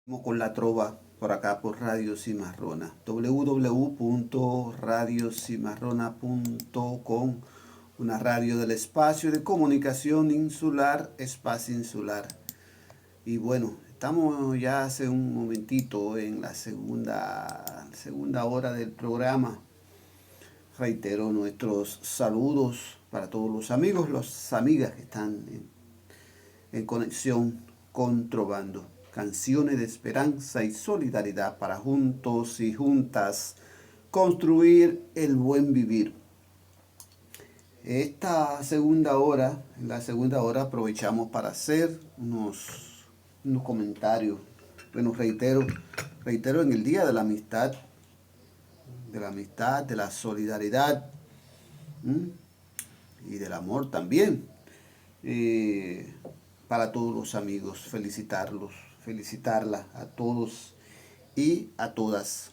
Con la trova por acá por Radio Cimarrona, www.radiocimarrona.com, una radio del espacio de comunicación insular, espacio insular. Y bueno, estamos ya hace un momentito en la segunda hora del programa. Reitero nuestros saludos para todos los amigos, las amigas que están en conexión con Trovando. Canciones de esperanza y solidaridad para juntos y juntas construir el buen vivir. En la segunda hora aprovechamos para hacer unos comentarios. Bueno, reitero en el Día de la Amistad, de la solidaridad, ¿m? Y del amor también. Para todos los amigos, felicitarla a todos y a todas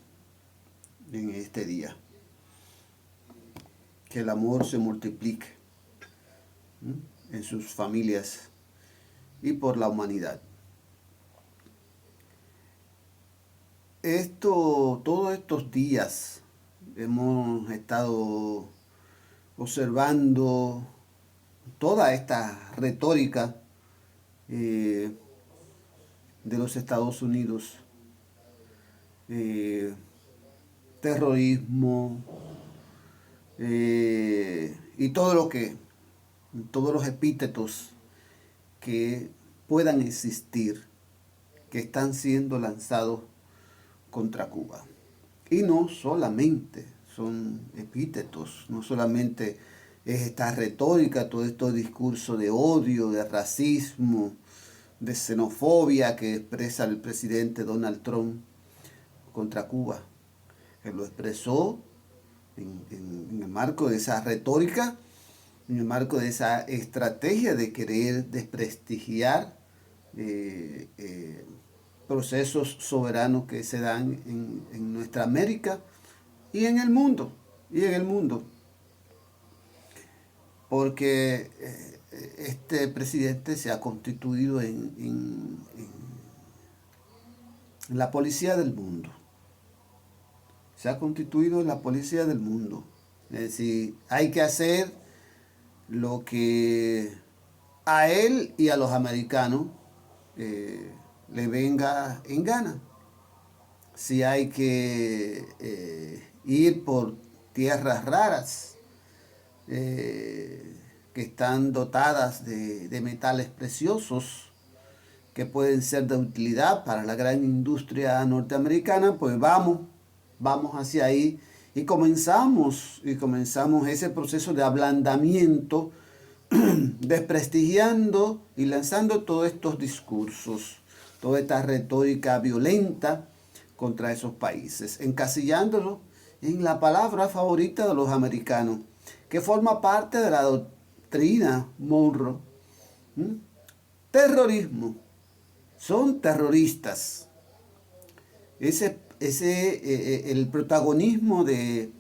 en este día. Que el amor se multiplique en sus familias y por la humanidad. Todos estos días hemos estado observando toda esta retórica de los Estados Unidos, terrorismo y todos los epítetos que puedan existir, que están siendo lanzados contra Cuba. Y no solamente son epítetos, no solamente es esta retórica, todo este discurso de odio, de racismo, de xenofobia que expresa el presidente Donald Trump contra Cuba. Él lo expresó en el marco de esa retórica, en el marco de esa estrategia de querer desprestigiar procesos soberanos que se dan en nuestra América y en el mundo. Porque este presidente se ha constituido en la policía del mundo. Se ha constituido en la policía del mundo. Es decir, hay que hacer lo que a él y a los americanos le venga en gana. Si hay que ir por tierras raras que están dotadas de metales preciosos que pueden ser de utilidad para la gran industria norteamericana, pues vamos hacia ahí y comenzamos ese proceso de ablandamiento, desprestigiando y lanzando todos estos discursos, toda esta retórica violenta contra esos países, encasillándolo en la palabra favorita de los americanos, que forma parte de la doctrina Monroe. Terrorismo. Son terroristas. El protagonismo de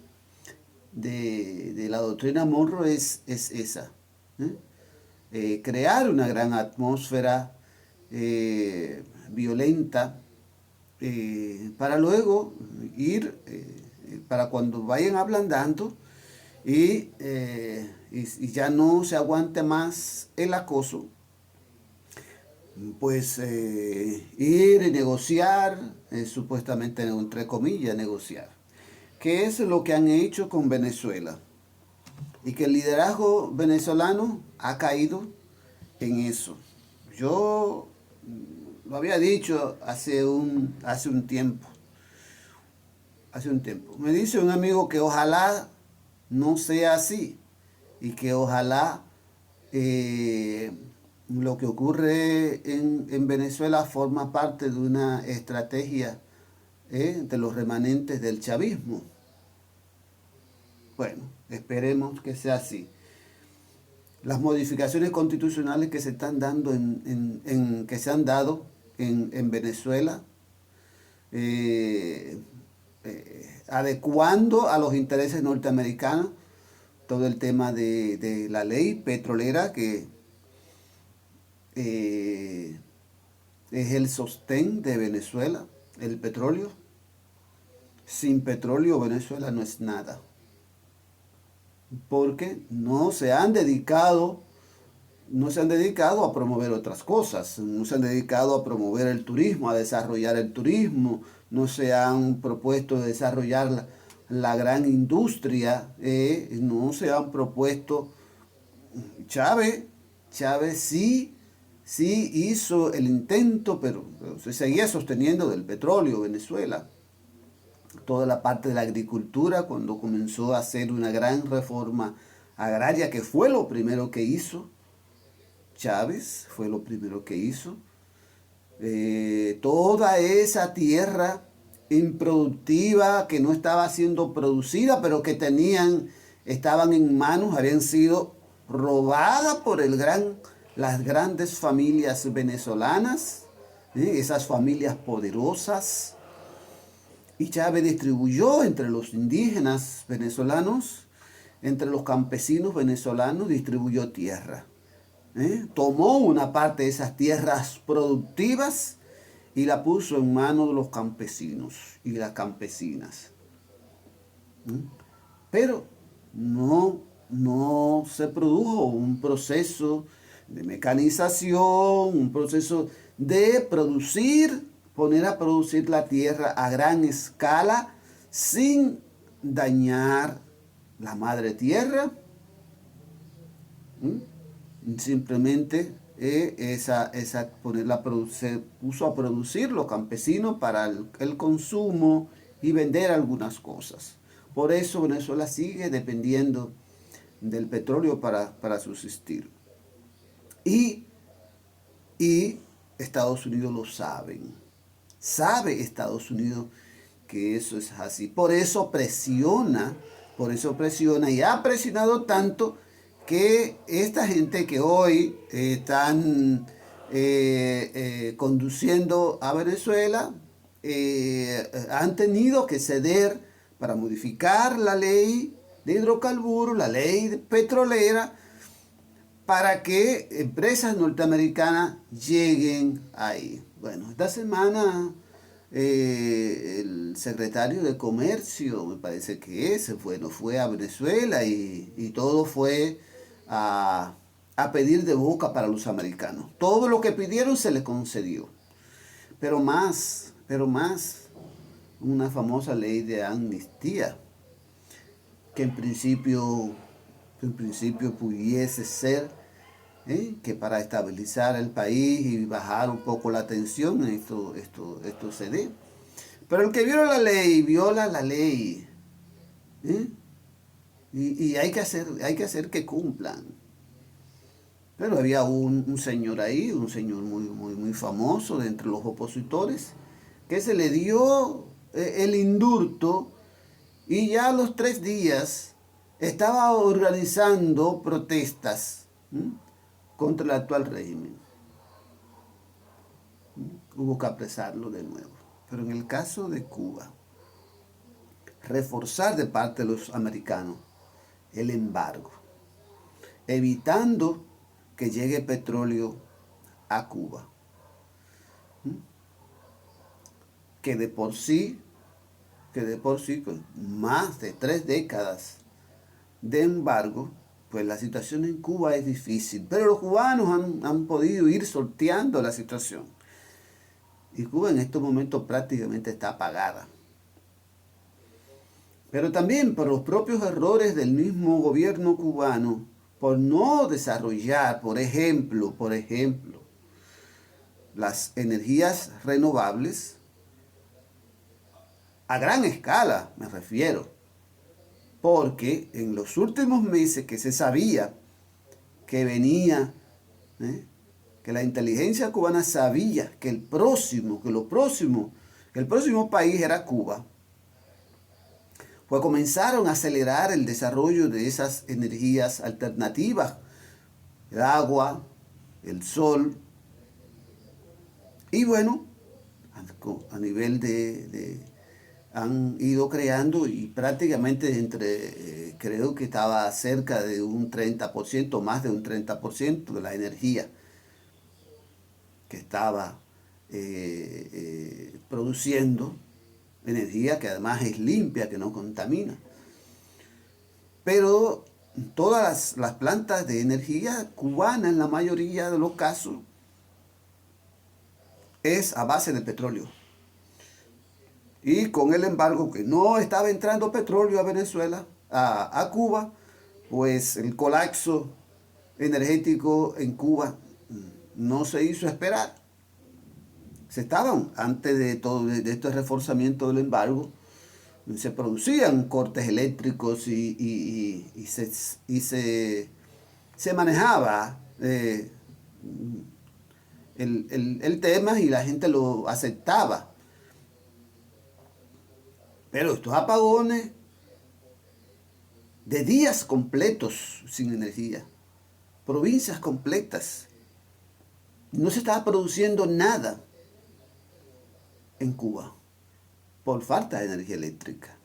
la doctrina Monroe es esa. Crear una gran atmósfera violenta para luego ir, para cuando vayan ablandando y ya no se aguante más el acoso, pues ir y negociar, supuestamente entre comillas negociar, que es lo que han hecho con Venezuela y que el liderazgo venezolano ha caído en eso. Yo lo había dicho hace un tiempo. Me dice un amigo que ojalá no sea así y que ojalá lo que ocurre en Venezuela forma parte de una estrategia de los remanentes del chavismo. Bueno, esperemos que sea así. Las modificaciones constitucionales que se están dando que se han dado en Venezuela, adecuando a los intereses norteamericanos todo el tema de la ley petrolera que es el sostén de Venezuela, el petróleo. Sin petróleo Venezuela no es nada, porque no se han dedicado a promover otras cosas, no se han dedicado a promover el turismo, a desarrollar el turismo, no se han propuesto desarrollar la gran industria, no se han propuesto. Chávez, Chávez sí hizo el intento, pero se seguía sosteniendo del petróleo Venezuela. Toda la parte de la agricultura, cuando comenzó a hacer una gran reforma agraria, que fue lo primero que hizo Chávez, fue lo primero que hizo. Toda esa tierra improductiva que no estaba siendo producida, pero que estaban en manos, habían sido robadas por las grandes familias venezolanas, esas familias poderosas. Y Chávez distribuyó entre los indígenas venezolanos, entre los campesinos venezolanos, distribuyó tierra. Tomó una parte de esas tierras productivas y la puso en manos de los campesinos y las campesinas. Pero no se produjo un proceso de mecanización, un proceso de poner a producir la tierra a gran escala sin dañar la madre tierra. Simplemente se puso a producir los campesinos para el consumo y vender algunas cosas. Por eso Venezuela sigue dependiendo del petróleo para subsistir. Y Estados Unidos lo saben. Sabe Estados Unidos que eso es así. Por eso presiona y ha presionado tanto que esta gente que hoy están conduciendo a Venezuela han tenido que ceder para modificar la ley de hidrocarburos, la ley petrolera, para que empresas norteamericanas lleguen ahí. Bueno, esta semana el secretario de Comercio, me parece que fue a Venezuela y todo fue a pedir de boca para los americanos. Todo lo que pidieron se les concedió. Pero más, una famosa ley de amnistía, que en principio pudiese ser que para estabilizar el país y bajar un poco la tensión, esto se dé. Pero el que viola la ley. Y hay que hacer que cumplan. Pero había un señor ahí, un señor muy famoso de entre los opositores, que se le dio el indulto y ya a los 3 días estaba organizando protestas contra el actual régimen. Hubo que apresarlo de nuevo. Pero en el caso de Cuba, reforzar de parte de los americanos el embargo, evitando que llegue petróleo a Cuba, que de por sí, con más de 3 décadas de embargo, pues la situación en Cuba es difícil, pero los cubanos han podido ir sorteando la situación. Y Cuba en estos momentos prácticamente está apagada. Pero también por los propios errores del mismo gobierno cubano, por no desarrollar, por ejemplo, las energías renovables a gran escala, me refiero. Porque en los últimos meses que se sabía que venía, que la inteligencia cubana sabía que el próximo país era Cuba, pues comenzaron a acelerar el desarrollo de esas energías alternativas, el agua, el sol, y bueno, a nivel han ido creando y prácticamente creo que estaba cerca de un 30%, más de un 30% de la energía que estaba produciendo energía que además es limpia, que no contamina. Pero todas las plantas de energía cubana, en la mayoría de los casos, es a base de petróleo. Y con el embargo que no estaba entrando petróleo a Venezuela, a Cuba, pues el colapso energético en Cuba no se hizo esperar. Antes de todo de este reforzamiento del embargo, se producían cortes eléctricos y se manejaba el tema y la gente lo aceptaba. Pero estos apagones de días completos sin energía, provincias completas, no se estaba produciendo nada en Cuba por falta de energía eléctrica.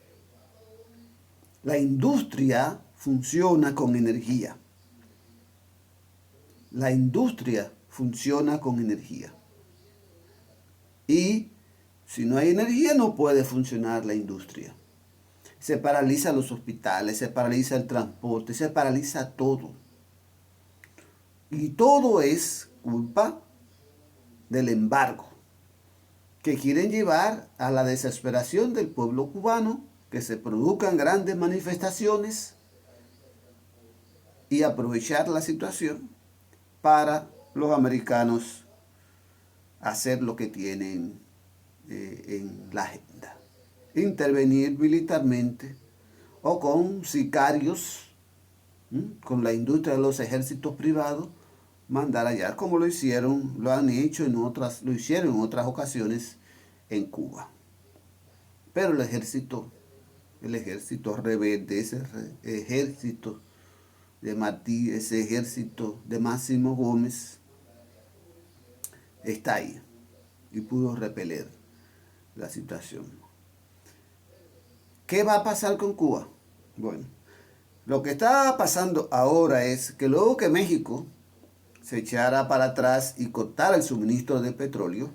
La industria funciona con energía. La industria funciona con energía. Y si no hay energía no puede funcionar la industria. Se paralizan los hospitales, se paraliza el transporte, se paraliza todo. Y todo es culpa del embargo, que quieren llevar a la desesperación del pueblo cubano, que se produzcan grandes manifestaciones y aprovechar la situación para los americanos hacer lo que tienen en la agenda. Intervenir militarmente o con sicarios, con la industria de los ejércitos privados, mandar allá, como lo hicieron, lo hicieron en otras ocasiones en Cuba. Pero el ejército rebelde, ese ejército de Martí, ese ejército de Máximo Gómez, está ahí y pudo repeler la situación. ¿Qué va a pasar con Cuba? Bueno, lo que está pasando ahora es que luego que México se echara para atrás y cortara el suministro de petróleo,